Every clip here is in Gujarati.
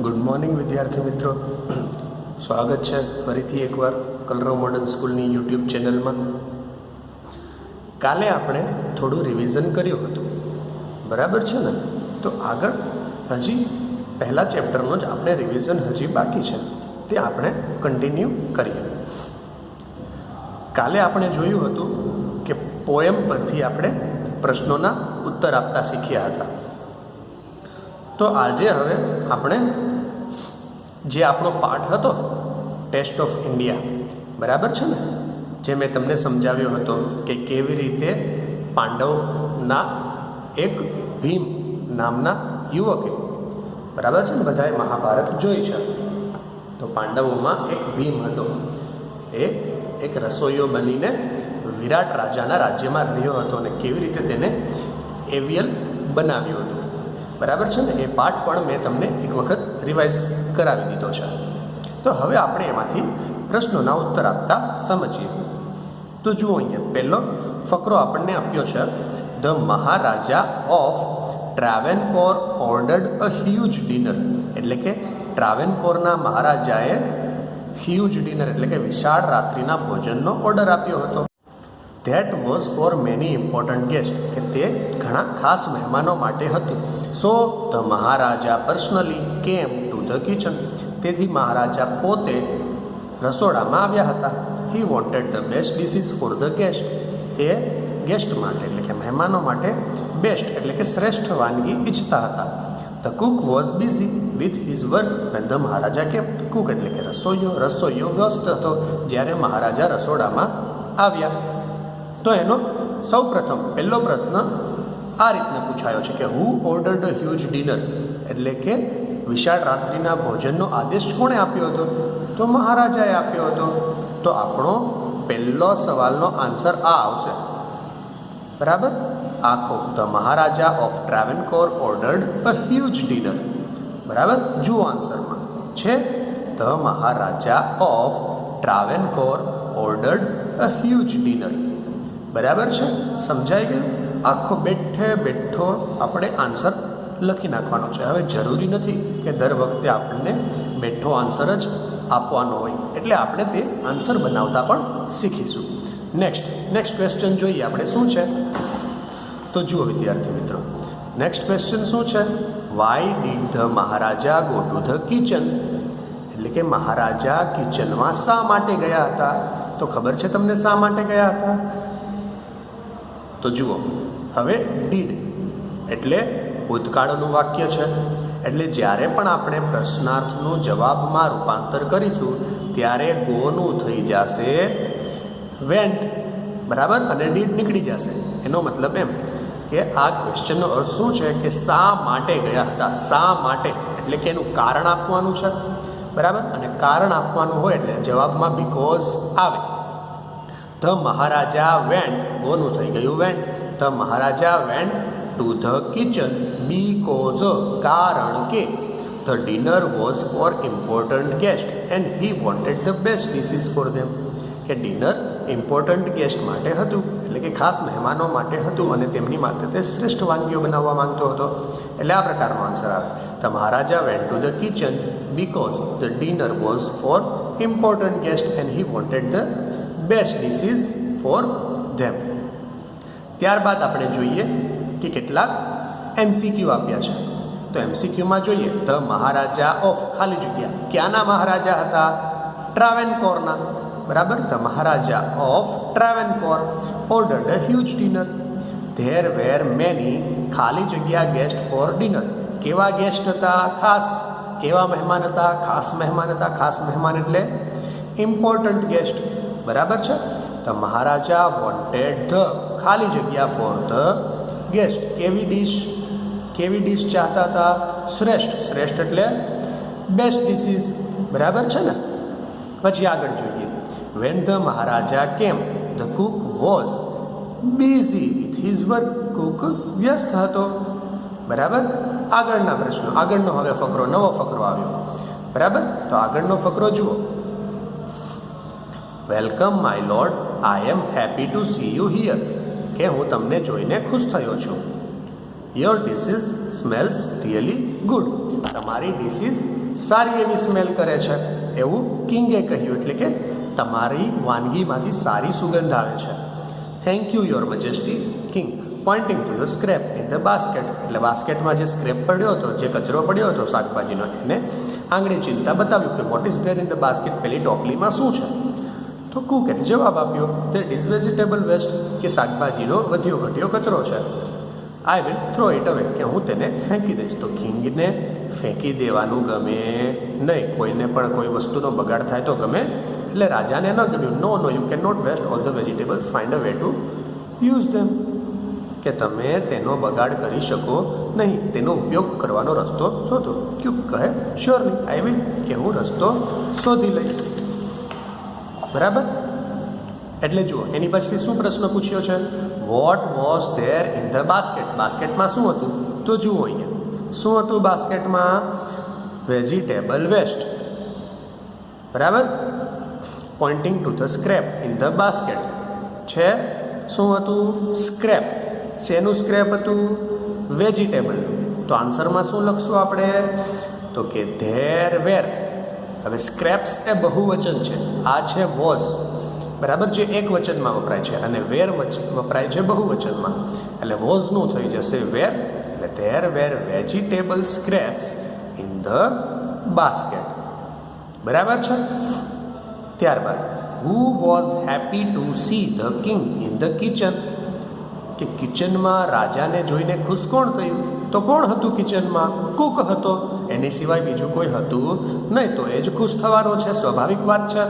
ગુડ મોર્નિંગ વિદ્યાર્થી મિત્રો, સ્વાગત છે ફરીથી એકવાર કલરવ મોડર્ન સ્કૂલની યુટ્યુબ ચેનલમાં. કાલે આપણે થોડું રિવિઝન કર્યું હતું, બરાબર છે ને? તો આગળ હજી પહેલા ચેપ્ટરનું જ આપણે રિવિઝન હજી બાકી છે, તે આપણે કન્ટિન્યુ કરીએ. કાલે આપણે જોયું હતું કે પોએમ પરથી આપણે પ્રશ્નોના ઉત્તર આપતા શીખ્યા હતા. તો આજે હવે આપણે જે આપણો પાઠ હતો ટેસ્ટ ઓફ ઇન્ડિયા, બરાબર છે ને, જે મેં તમને સમજાવ્યો હતો કે કેવી રીતે પાંડવના એક ભીમ નામના યુવકે, બરાબર છે ને, બધાએ મહાભારત જોઈ છે. તો પાંડવોમાં એક ભીમ હતો, એ એક રસોઈયો બનીને વિરાટ રાજાના રાજ્યમાં રહ્યો હતો અને કેવી રીતે તેને એવિયલ બનાવ્યું હતું, બરાબર છે ને. એ પાઠ પણ મેં તમને એક વખત રિવાઇઝ કરાવી દીધો છે. તો હવે આપણે એમાંથી પ્રશ્નોના ઉત્તર આપતા સમજીએ. તો જુઓ, અહીંયા પહેલો ફકરો આપણને આપ્યો છે, the Maharaja of Travancore ordered a huge dinner. એટલે કે ટ્રાવેનકોરના મહારાજાએ હ્યુજ ડિનર એટલે કે વિશાળ રાત્રિના ભોજનનો ઓર્ડર આપ્યો હતો. That was for many important guest, કે તે ઘણા ખાસ મહેમાનો માટે હતું. So the Maharaja personally came to the kitchen. તેથી મહારાજા પોતે રસોડામાં આવ્યા હતા. He wanted the best dishes for the guest. તે ગેસ્ટ માટે એટલે કે મહેમાનો માટે બેસ્ટ એટલે કે શ્રેષ્ઠ વાનગી ઈચ્છતા હતા. The cook was busy with his work when the Maharaja came. Cook એટલે કે રસોઈયો વ્યસ્ત હતો જ્યારે મહારાજા રસોડામાં આવ્યા. તો એનો સૌ પ્રથમ પહેલો પ્રશ્ન આ રીતના પૂછાયો છે કે હુ ઓર્ડર્ડ અ હ્યુજ ડિનર. એટલે કે વિશાળ રાત્રિના ભોજનનો આદેશ કોણે આપ્યો હતો? તો મહારાજાએ આપ્યો હતો. તો આપણો પહેલો સવાલનો આન્સર આ આવશે, બરાબર. આખો the Maharaja of Travancore ordered a huge dinner, બરાબર. જુઓ આન્સરમાં છે the Maharaja of Travancore ordered a huge dinner, બરાબર છે. સમજાઈ ગયું? આખો બેઠો આપણે આન્સર લખી નાખવાનો છે. હવે જરૂરી નથી કે દર વખતે આપણને બેઠો આન્સર જ આપવાનો હોય, એટલે આપણે તે આન્સર બનાવતા પણ શીખીશું. નેક્સ્ટ ક્વેશ્ચન જોઈએ આપણે શું છે. તો જુઓ વિદ્યાર્થી મિત્રો, નેક્સ્ટ ક્વેશ્ચન શું છે? Why did the Maharaja go to the kitchen. એટલે કે મહારાજા કિચનમાં શા માટે ગયા હતા? તો ખબર છે તમને શા માટે ગયા હતા? તો જુઓ, હવે ડીડ એટલે ભૂતકાળનું વાક્ય છે, એટલે જ્યારે પણ આપણે પ્રશ્નાર્થનું જવાબમાં રૂપાંતર કરીશું ત્યારે ગોનું થઈ જશે વેન્ટ, બરાબર, અને ડીડ નીકળી જશે. એનો મતલબ એમ કે આ ક્વેશ્ચનનો અર્થ શું છે કે શા માટે ગયા હતા. શા માટે એટલે કે એનું કારણ આપવાનું છે, બરાબર, અને કારણ આપવાનું હોય એટલે જવાબમાં બીકોઝ આવે. ધ મહારાજા વેન્ટ, ગોનું થઈ ગયું went. The Maharaja went to the kitchen because, કારણ કે the dinner was for important guest and he wanted the best dishes for them. કે ડિનર ઇમ્પોર્ટન્ટ ગેસ્ટ માટે હતું, એટલે કે ખાસ મહેમાનો માટે હતું અને તેમની માટે તે શ્રેષ્ઠ વાનગીઓ બનાવવા માંગતો હતો. એટલે આ પ્રકારનો આન્સર આવે. The Maharaja went to the kitchen because the dinner was for important guest and he wanted the best dishes for them. ત્યારબાદ આપણે જોઈએ કે કેટલાક એમસીક્યુ આપ્યા છે. તો એમસીક્યુમાં જોઈએ, ધ મહારાજા ઓફ ખાલી જગ્યા, ક્યાંના મહારાજા હતા? ટ્રાવેનકોરના, બરાબર. The Maharaja of Travancore ordered a huge dinner. There were many ખાલી જગ્યા ગેસ્ટ ફોર ડિનર. કેવા ગેસ્ટ હતા? ખાસ. કેવા મહેમાન હતા? ખાસ મહેમાન હતા. ખાસ મહેમાન એટલે ઇમ્પોર્ટન્ટ ગેસ્ટ, બરાબર છે. ધ મહારાજા વોન્ટેડ ધ ખાલી જગ્યા ફોર ધ ગેસ્ટ. કેવી ડીશ ચાહતા હતા? શ્રેષ્ઠ એટલે બેસ્ટ ડિશિસ, બરાબર છે ને. પછી આગળ જોઈએ, વેન ધ મહારાજા કેમ the cook was busy with his work. Cook વ્યસ્ત હતો, બરાબર. આગળના પ્રશ્નો, આગળનો હવે ફકરો, નવો ફકરો આવ્યો, બરાબર. તો આગળનો ફકરો જુઓ, welcome my lord, I am happy to C you hear. કે હું તમને જોઈને ખુશ થયો છું. Your dishes smells really good. તમારી ડિશિસ સારી એવી સ્મેલ કરે છે એવું કિંગે કહ્યું, એટલે કે તમારી વાનગીમાંથી સારી સુગંધ આવે છે. Thank you your majesty king pointing to the scrap in the basket. એટલે બાસ્કેટમાં જે સ્ક્રેપ પડ્યો હતો, જે કચરો પડ્યો હતો શાકભાજીનો, એને આંગળી ચિંતા બતાવ્યું કે what is there in the basket, પેલી ટોપલીમાં શું છે. તો કુકે જવાબ આપ્યો ધેટ ઇઝ વેજીટેબલ વેસ્ટ, કે શાકભાજીનો વધ્યો ઘટ્યો કચરો છે. આઈ વિલ થ્રો ઇટ અવે, કે હું તેને ફેંકી દઈશ. તો કિંગને ફેંકી દેવાનું ગમે નહીં, કોઈને પણ કોઈ વસ્તુનો બગાડ થાય તો ગમે, એટલે રાજાને ન ગમ્યું. No you can not waste all the vegetables, find a way to use them, કે તમે તેનો બગાડ કરી શકો નહીં, તેનો ઉપયોગ કરવાનો રસ્તો શોધો. ક્યુક કહે શ્યોર નહીં, આઈ વિલ, કે હું રસ્તો શોધી લઈશ. બરાબર. એટલે જુઓ એની પછી શું પ્રશ્ન પૂછ્યો છે, what was there in the basket. બાસ્કેટમાં શું હતું? તો જુઓ અહીંયા શું હતું બાસ્કેટમાં? Vegetable waste. બરાબર. Pointing to the scrap in the basket છે. શું હતું? સ્ક્રેપ. શેનું સ્ક્રેપ હતું? વેજીટેબલનું. તો આન્સરમાં શું લખશું આપણે? તો કે ધેર વેર. હવે સ્ક્રેપ્સ એ બહુવચન છે, આ છે વોઝ, બરાબર, જે એક વચનમાં વપરાય છે, અને વેર વપરાય છે બહુવચનમાં, એટલે વોઝનું થઈ જશે વેર. એટલે there were vegetable scraps in the basket. બરાબર છે. ત્યારબાદ who was happy to see the king in the kitchen, કે કિચનમાં રાજાને જોઈને ખુશ કોણ થયું? તો કોણ હતું કિચનમાં? કુક હતો, એની સિવાય બીજું કોઈ હતું નહીં, તો એ જ ખુશ થવાનો છે, સ્વાભાવિક વાત છે.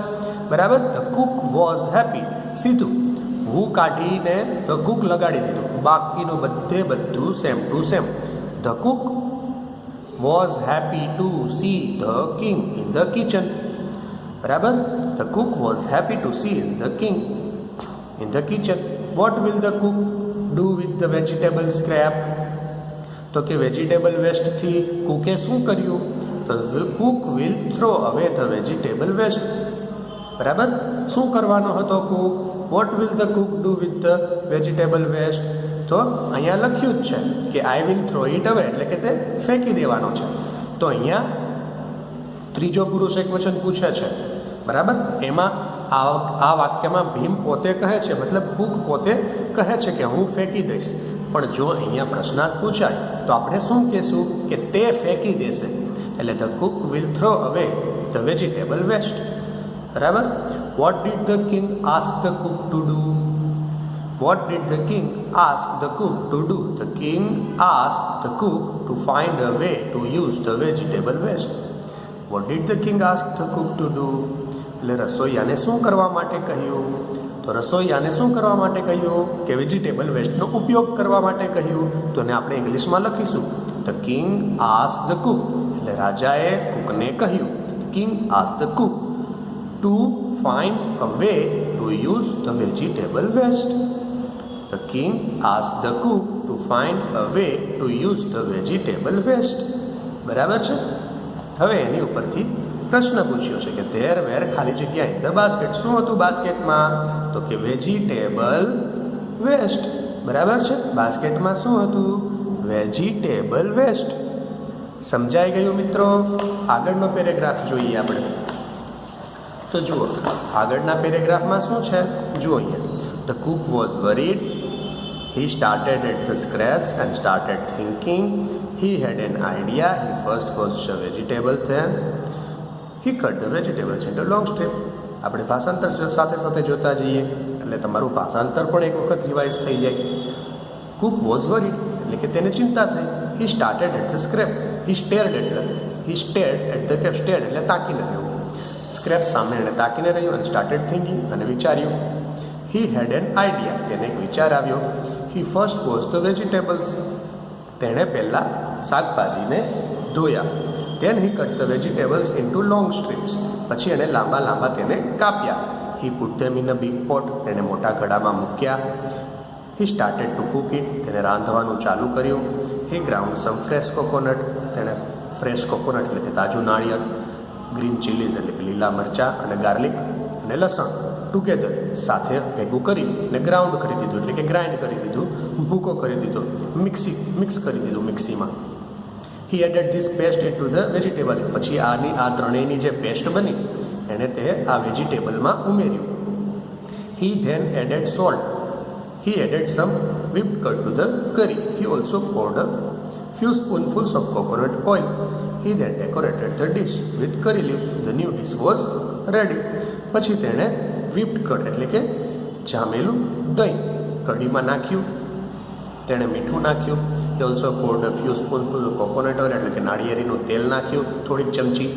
બરાબર. The cook was happy. સીધું હું કાઢીને ધ કુક લગાડી દીધું, બાકીનું બધું same to same. The cook was happy to see the king in the kitchen. બરાબર. The cook was happy to see the king in the kitchen. What will the cook do with the vegetable scrap? તો કે વેજીટેબલ વેસ્ટથી કુકે શું કર્યું? તો cook will throw away the vegetable waste. બરાબર. શું કરવાનો હતો cook? What will the cook do with the vegetable waste? તો અહીંયા લખ્યું જ છે કે આઈ વિલ થ્રો ઇટ અવે, એટલે કે તે ફેંકી દેવાનો છે. તો અહીંયા ત્રીજો પુરુષ એકવચન પૂછે છે. બરાબર. એમાં આ વાક્યમાં ભીમ પોતે કહે છે, મતલબ કુક પોતે કહે છે કે હું ફેંકી દઈશ. પણ જો અહીંયા પ્રશ્નાર્થ પૂછાય તો આપણે શું કહેશું? કે તે ફેંકી દેશે. એટલે the cook will throw away the vegetable waste. બરાબર. What did the king ask the cook to do? What did the king ask the cook to do? The king ask the cook to find a way to use the vegetable waste. What did the king ask the cook to do? એટલે રસોઈયાને શું કરવા માટે કહ્યું? તો રસોઈયાને શું કરવા માટે કહ્યું? કે વેજીટેબલ વેસ્ટનો ઉપયોગ કરવા માટે કહ્યું. તો એને આપણે ઇંગ્લિશમાં લખીશું the king ask the cook. એટલે રાજાએ કુકને કહ્યું, king ask the cook to find a way to use the vegetable waste. The king ask the cook to find a way to use the vegetable waste. બરાબર છે. હવે એની ઉપરથી પ્રશ્ન પૂછ્યો છે કે ધેર વેર ખાલી જગ્યા ઇન ધ બાસ્કેટ. શું હતું બાસ્કેટમાં? તો કે વેજીટેબલ વેસ્ટ. બરાબર છે. બાસ્કેટમાં શું હતું? Vegetable waste. સમજાઈ ગયું મિત્રો? આગળનો પેરેગ્રાફ જોઈએ આપણે. તો જુઓ આગળના પેરેગ્રાફમાં શું છે, જુઓ અહીંયા. The cook was worried. He started at the scraps and started thinking. He had an idea. He first washed the vegetable, then he cut the vegetables into long strip. આપણે ભાષાંતર સાથે સાથે જોતા જઈએ એટલે તમારું ભાષાંતર પણ એક વખત રિવાઇઝ થઈ જાય. કુક વોઝ વરીડ એટલે કે તેને ચિંતા થઈ. He started at the scrap. He stared એટલે એટ ધ સ્ક્રેપ. સ્ટેર્ડ એટલે તાકીને રહ્યું. સ્ક્રેપ સામે એને તાકીને રહ્યું અને સ્ટાર્ટેડ થિંકિંગ અને વિચાર્યું. હી હેડ એન આઈડિયા તેને એક વિચાર આવ્યો. He first wash the vegetables તેણે પહેલાં શાકભાજીને ધોયા. Then he cut the vegetables into long strips પછી એને લાંબા તેને કાપ્યા. He put them in a big pot તેને મોટા ઘડામાં મૂક્યા. He started to cook it તેને રાંધવાનું ચાલુ કર્યું. He ground some fresh coconut તેણે ફ્રેશ કોકોનટ એટલે કે તાજું નાળિયેર, ગ્રીન ચીલીઝ એટલે કે લીલા મરચાં અને ગાર્લિક અને લસણ ટુગેધર સાથે ભેગું કરી અને ગ્રાઉન્ડ કરી દીધું, એટલે કે ગ્રાઇન્ડ કરી દીધું, ભૂકો કરી દીધો, મિક્સ કરી દીધું મિક્સીમાં. He added this paste into the vegetable, પછી આ ત્રણેયની જે પેસ્ટ બની એણે તે આ વેજીટેબલમાં ઉમેર્યું. He then added salt, he added some whipped curd to the curry. He also poured a few spoonfuls of coconut oil. He then decorated the dish with curry leaves. The new dish was ready. પછી તેણે whipped curd એટલે કે જામેલું દહીં કઢીમાં નાખ્યું, તેણે મીઠું નાખ્યું. He also poured a few spoonfuls of coconut oil એટલે કે નાળિયેરીનું તેલ નાખ્યું થોડીક ચમચી.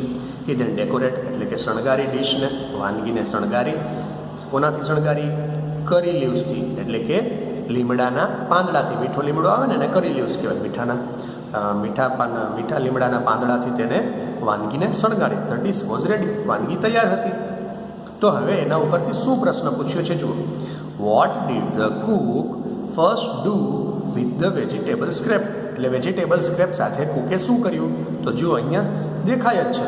He then decorated એટલે કે શણગારી ડીશને, વાનગીને શણગારી. કોનાથી શણગારી? કરી લીવ્સથી એટલે કે લીમડાના પાંદડાથી. મીઠો લીમડો આવે ને એને કરી લીવ્સ કહેવાય. મીઠા લીમડાના પાંદડાથી તેણે વાનગીને શણગારી. ધ ડીશ વોઝ રેડી, વાનગી તૈયાર હતી. તો હવે એના ઉપરથી શું પ્રશ્ન પૂછ્યો છે જુઓ. Vote did the cook first do with the vegetable scrap, એટલે વેજીટેબલ સ્ક્રેપ સાથે કુકે શું કર્યું? તો જુઓ અહીંયા દેખાય જ છે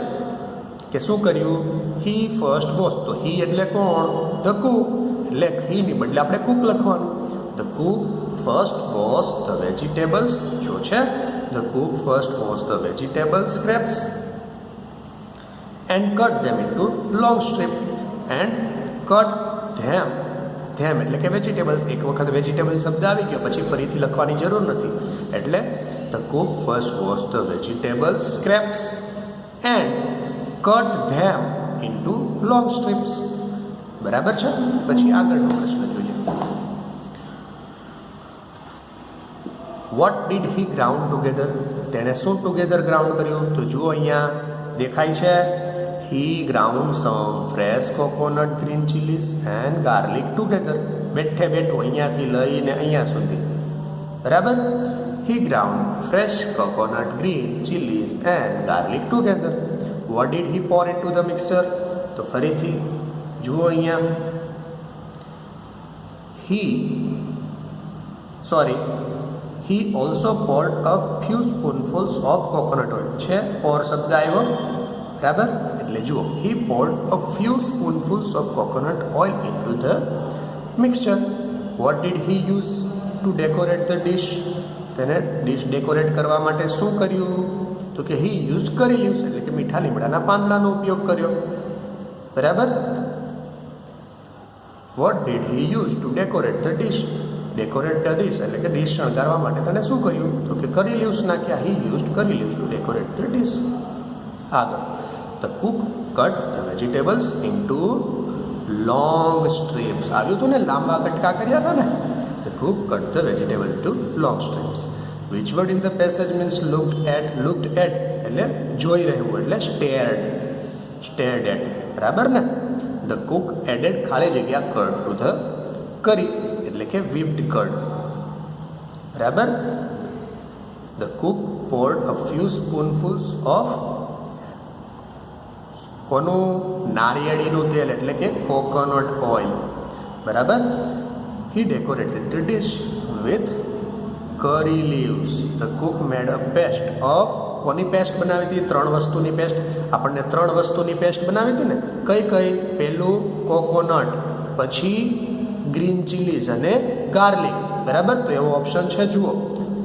કે શું કર્યું. હી ફર્સ્ટ વોશ, તો હી એટલે કોણ? ધ કુક, એટલેहीની બદલે આપણે કુક લખવાનું. The cook first wash the vegetables, જો છે the cook first wash the vegetable scraps and cut them into long strip and cut them એટલે કે વેજીટેબલ્સ. એક વખત વેજીટેબલ શબ્દ આવી ગયો પછી ફરીથી લખવાની જરૂર નથી. એટલે the cook first wash the vegetable scraps and cut them into long strips. બરાબર છે. પછી આગળનો પ્રશ્ન જોઈએ. Vote did he ground together, તેણે શું ટુગેધર ગ્રાઉન્ડ કર્યું? તો જુઓ અહીંયા દેખાય છે. He ground some fresh coconut green chillies and garlic together. બેઠું અહીંયાથી લઈને અહીંયા સુધી. બરાબર. He ground fresh coconut green chillies and garlic together. What did he pour into the mixer, તો ફરીથી જુઓ અહીંયા he also poured a few spoonfuls of coconut oil. છે પોર શબ્દ આવ્યો, બરાબર. એટલે જુઓ he poured a few spoonfuls of coconut oil into the mixture. What did he use to decorate the dish? તેને ડિશ ડેકોરેટ કરવા માટે શું કર્યું? તો કે he used curry leaves એટલે કે મીઠા લીમડાના પાંદડાનો ઉપયોગ કર્યો. બરાબર. What did he use to decorate the dish, decorate the dish એટલે કે ડીશ શણગારવા માટે તેણે શું કર્યું? તો કે કરી લીવ્સ નાખ્યા. He used curry leaves to decorate the dish. આગળ the cook cut the vegetables into long strips. આવ્યું હતું ને, લાંબા કટકા કર્યા હતા ને. The cook cut the vegetable to long strips. Which word in the passage means looked at એટલે જોઈ રહેવું, એટલે સ્ટેર્ડ એટ. બરાબર ને. ધ કુક એડેડ ખાલી જગ્યા કર્ડ ટુ ધ કરી એટલે કે whipped curd. બરાબર. The Cook poured a few spoonfuls of કોનું? નારિયેળીનું તેલ એટલે કે કોકોનટ ઓઇલ. બરાબર. હી ડેકોરેટેડ ધ ડિશ વિથ કરી leaves. The Cook made a paste of, કોની પેસ્ટ બનાવી હતી? 3 વસ્તુની પેસ્ટ. આપણને 3 વસ્તુની પેસ્ટ બનાવી હતી ને. કઈ? પેલું કોકોનટ, પછી ગ્રીન ચીલીઝ અને ગાર્લિક. બરાબર. તો એવો ઓપ્શન છે જુઓ.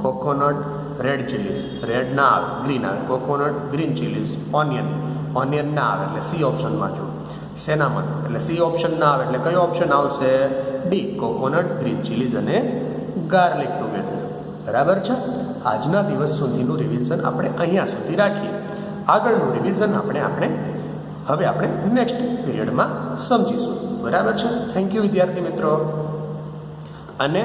કોકોનટ રેડ ચીલીઝ, રેડ ના આવે, ગ્રીન આવે. Coconut green chillies. ઓનિયન ના આવે એટલે સી ઓપ્શનમાં જુઓ. સેનામન એટલે સી ઓપ્શન ના આવે એટલે કયો ઓપ્શન આવશે? ડી, કોકોનટ ગ્રીન ચીલીઝ અને ગાર્લિક ટુગેધર. બરાબર છે. આજના દિવસ સુધીનું રિવિઝન આપણે અહીંયા સુધી રાખીએ. આગળનું રિવિઝન આપણે નેક્સ્ટ પીરિયડમાં સમજીશું. બરાબર છે. થેન્ક યુ વિદ્યાર્થી મિત્રો. અને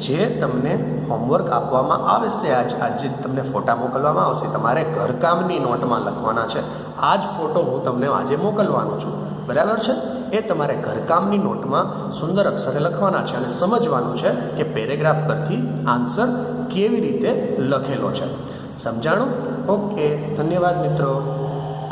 જે તમને હોમવર્ક આપવામાં આવશે, આજે તમને ફોટા મોકલવામાં આવશે, તમારે ઘરકામની નોટમાં લખવાના છે. આ જ ફોટો હું તમને આજે મોકલવાનો છું. બરાબર છે. એ તમારે ઘરકામની નોટમાં સુંદર અક્ષરે લખવાના છે અને સમજવાનું છે કે પેરેગ્રાફ પરથી આન્સર કેવી રીતે લખેલો છે. સમજાણું? ઓકે, ધન્યવાદ મિત્રો.